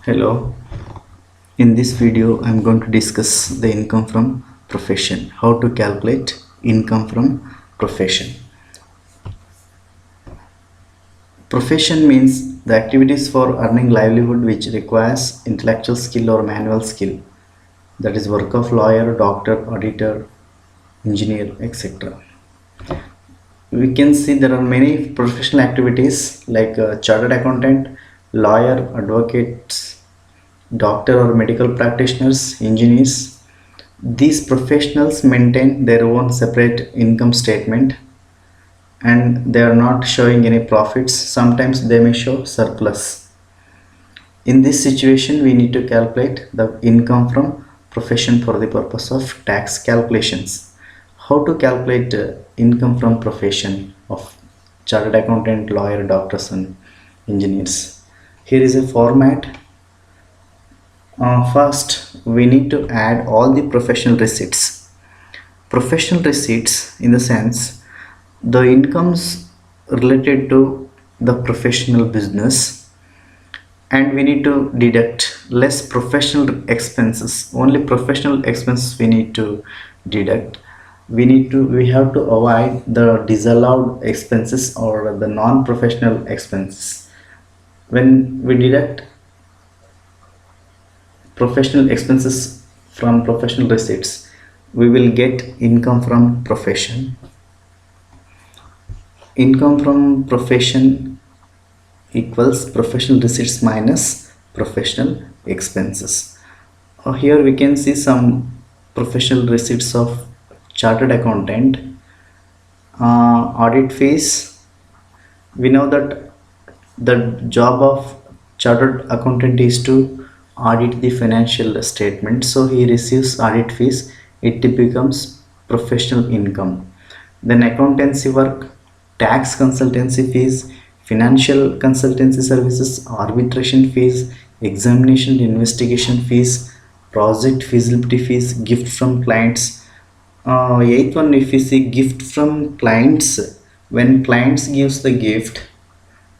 Hello, in this video I am going to discuss the income from profession, how to calculate income from profession. Profession means the activities for earning livelihood which requires intellectual skill or manual skill, that is work of lawyer, doctor, auditor, engineer, etc. We can see there are many professional activities like chartered accountant, lawyer, advocates, doctor or medical practitioners, engineers. These professionals maintain their own separate income statement and they are not showing any profits. Sometimes they may show surplus. In this situation, we need to calculate the income from profession for the purpose of tax calculations. How to calculate income from profession of chartered accountant, lawyer, doctors, and engineers? Here is a format. First, we need to add all the professional receipts. Professional receipts, in the sense, the incomes related to the professional business, and we need to deduct less professional expenses. Only professional expenses we need to deduct. We have to avoid the disallowed expenses or the non-professional expenses. When we deduct professional expenses from professional receipts, we will get income from profession. Income from profession equals professional receipts minus professional expenses. Here we can see some professional receipts of chartered accountant. Audit fees. We know that the job of chartered accountant is to audit the financial statement, so he receives audit fees. It becomes professional income. Then accountancy work, tax consultancy fees, financial consultancy services, arbitration fees, examination investigation fees, project feasibility fees, gift from clients. Eighth one, if we see gift from clients, when clients gives the gift,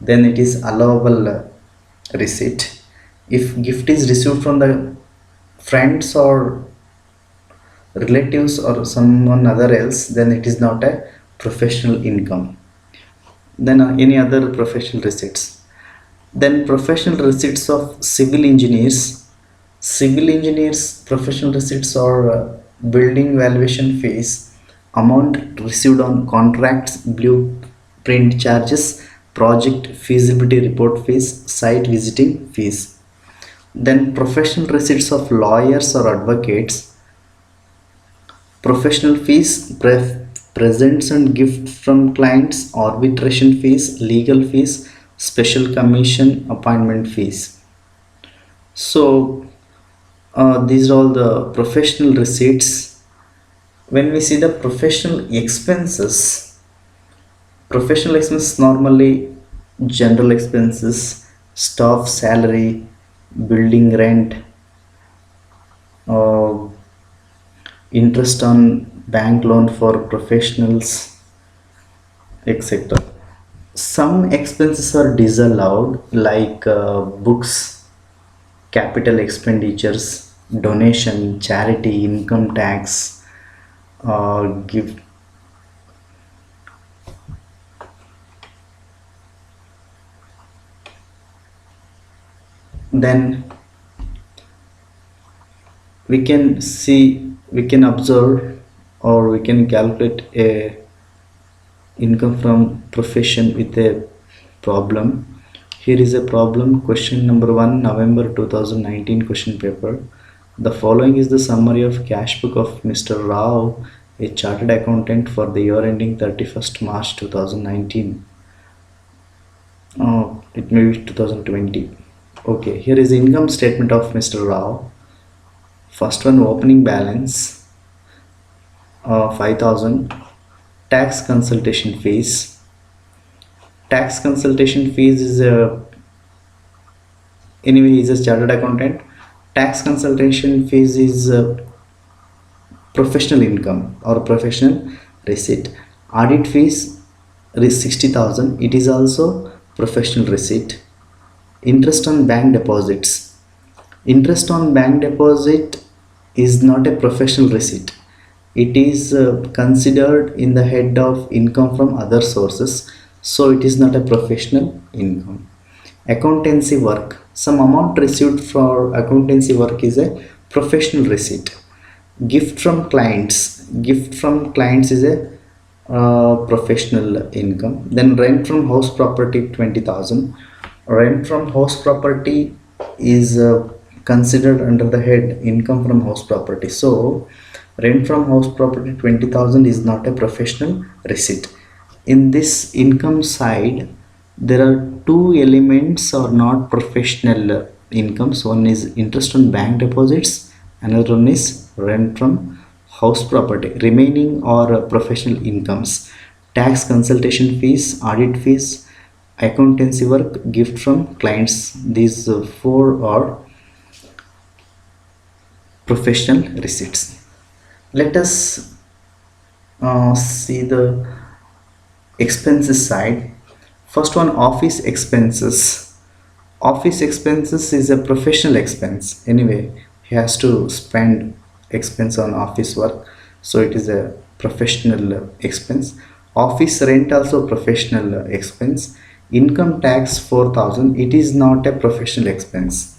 then it is allowable receipt. If gift is received from the friends or relatives or someone other else, then it is not a professional income. Then any other professional receipts. Then professional receipts of civil engineers. Civil engineers professional receipts are building valuation fees, amount received on contracts, blueprint charges, project feasibility report fees, site visiting fees. Then professional receipts of lawyers or advocates, professional fees, presents and gift from clients, arbitration fees, legal fees, special commission, appointment fees. So these are all the professional receipts. When we see the professional expenses normally general expenses, staff salary, building rent, uh, interest on bank loan for professionals, etc. Some expenses are disallowed, like books, capital expenditures, donation, charity, income tax, give. Then we can observe or we can calculate a income from profession with a problem. Here is a problem, question number 1, November 2019 question paper. The following is the summary of cash book of Mr. Rao, a chartered accountant, for the year ending 31st March 2019. It may be 2020. Okay, here is the income statement of Mr. Rao. First one, opening balance 5,000. Tax consultation fees. Tax consultation fees is anyway he is a chartered accountant. Tax consultation fees is professional income or professional receipt. Audit fees is 60,000. It is also professional receipt. Interest on bank deposits. Interest on bank deposit is not a professional receipt. It is considered in the head of income from other sources, so it is not a professional income. Accountancy work. Some amount received for accountancy work is a professional receipt. Gift from clients. Gift from clients is a professional income. Then rent from house property 20,000. Rent from house property is considered under the head income from house property. So rent from house property 20,000 is not a professional receipt. In this income side, there are two elements are not professional incomes. One is interest on bank deposits, another one is rent from house property. Remaining are professional incomes: tax, consultation fees, audit fees, accountancy work, gift from clients. These four are professional receipts. Let us see the expenses side. First one, office expenses. Office expenses is a professional expense. Anyway, he has to spend expense on office work, so it is a professional expense. Office rent also professional expense. Income tax 4,000. It is not a professional expense.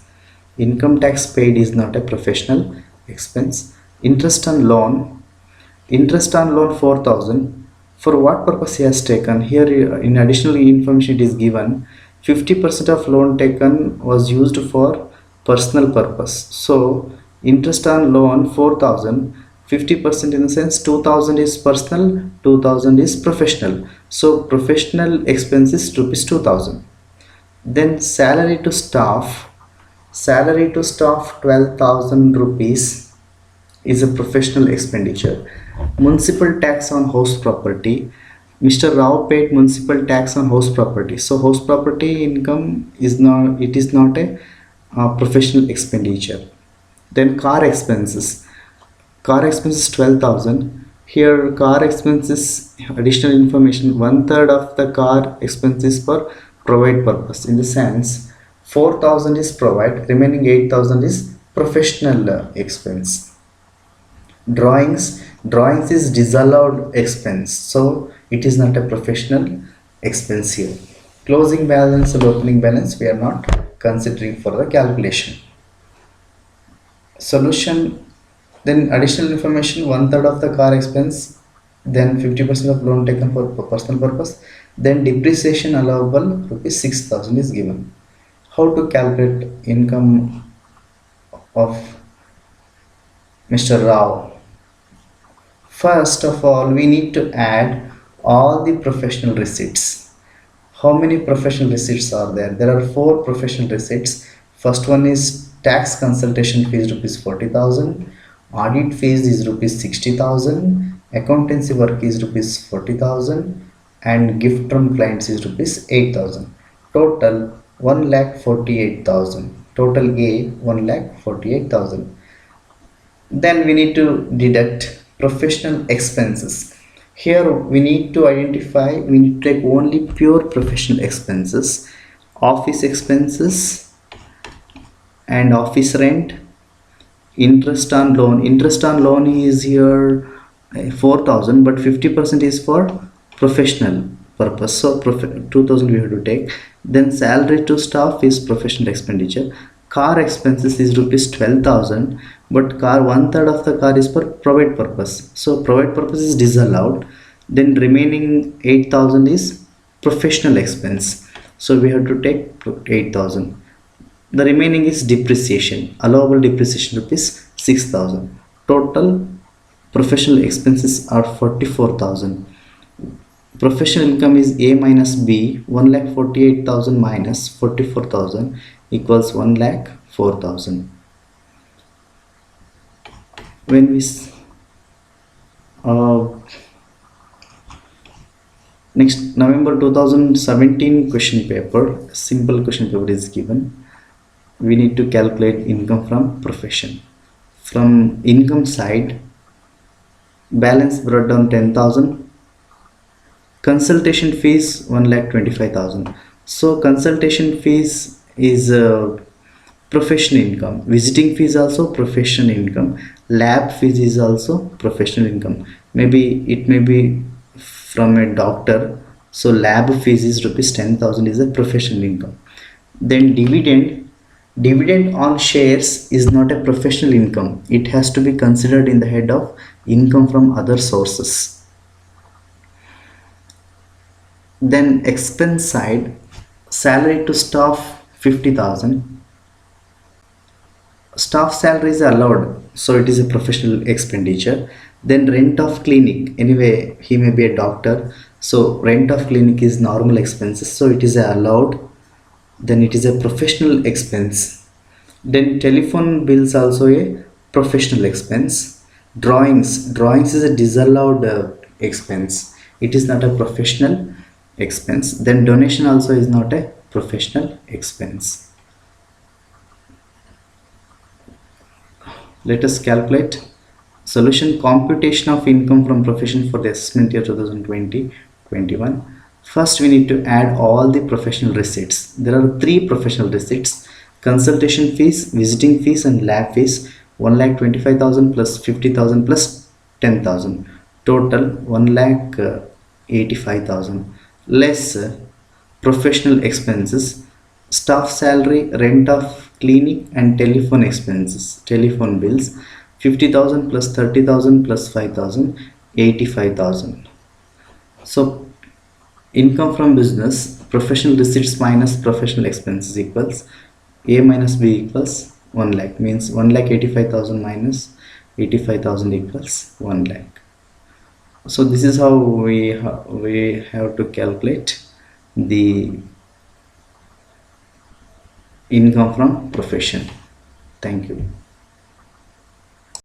Income tax paid is not a professional expense. Interest on loan. Interest on loan 4,000. For what purpose he has taken? Here in additional information it is given 50% of loan taken was used for personal purpose. So interest on loan 4,000, 50% in the sense 2,000 is personal, 2,000 is professional. So professional expenses rupees 2,000. Then salary to staff. Salary to staff 12,000 rupees is a professional expenditure. Municipal tax on house property. Mr. Rao paid municipal tax on house property. So house property income is not, it is not a professional expenditure. Then car expenses. Car expenses 12,000. Here car expenses additional information, 1/3 of the car expenses for provide purpose. In the sense 4,000 is provide, remaining 8,000 is professional expense. Drawings is disallowed expense, so it is not a professional expense here. Closing balance and opening balance we are not considering for the calculation. Solution. Then additional information, 1/3 of the car expense, then 50% of loan taken for personal purpose, then depreciation allowable rupees 6,000 is given. How to calculate income of Mr. Rao? First of all, we need to add all the professional receipts. How many professional receipts are there? There are 4 professional receipts. First one is tax consultation fees rupees 40,000, audit fees is rupees 60,000, accountancy work is rupees 40,000, and gift from clients is rupees 8,000. Total 1,48,000. Total A 1,48,000. Then we need to deduct professional expenses. Here we need to identify, we need to take only pure professional expenses, office expenses and office rent. Interest on loan. Interest on loan is here 4,000, but 50% is for professional purpose, so 2,000 we have to take. Then salary to staff is professional expenditure. Car expenses is rupees 12,000, but car 1/3 of the car is for provide purpose, so provide purpose is disallowed. Then remaining 8,000 is professional expense, so we have to take 8,000. The remaining is depreciation, allowable depreciation rupees 6,000. Total professional expenses are 44,000. Professional income is A minus B. 1,48,000 minus 44,000 equals 1,04,000. When we next November 2017 question paper, simple question paper is given. We need to calculate income from profession. From income side, balance brought down 10,000. Consultation fees 1,25,000. So consultation fees is professional income. Visiting fees also professional income. Lab fees is also professional income. Maybe it may be from a doctor. So lab fees is rupees 10,000 is a professional income. Then dividend on shares is not a professional income. It has to be considered in the head of income from other sources. Then expense side, salary to staff 50,000. Staff salary is allowed, so it is a professional expenditure. Then rent of clinic, anyway he may be a doctor, so rent of clinic is normal expenses, so it is allowed. Then it is a professional expense. Then telephone bills also a professional expense. Drawings is a disallowed expense, it is not a professional expense. Then donation also is not a professional expense. Let us calculate. Solution: computation of income from profession for the assessment year 2020-21. First we need to add all the professional receipts. There are three professional receipts: consultation fees, visiting fees and lab fees. 1,25,000 plus 50,000 plus 10,000. Total 1,85,000 less professional expenses, staff salary, rent of clinic and telephone expenses, telephone bills. 50,000 plus 30,000 plus 5,000, 85,000. So income from business, professional receipts minus professional expenses equals A minus B equals 1 lakh, means 1,85,000 minus 85,000 equals 1 lakh. So this is how we have to calculate the income from profession. Thank you.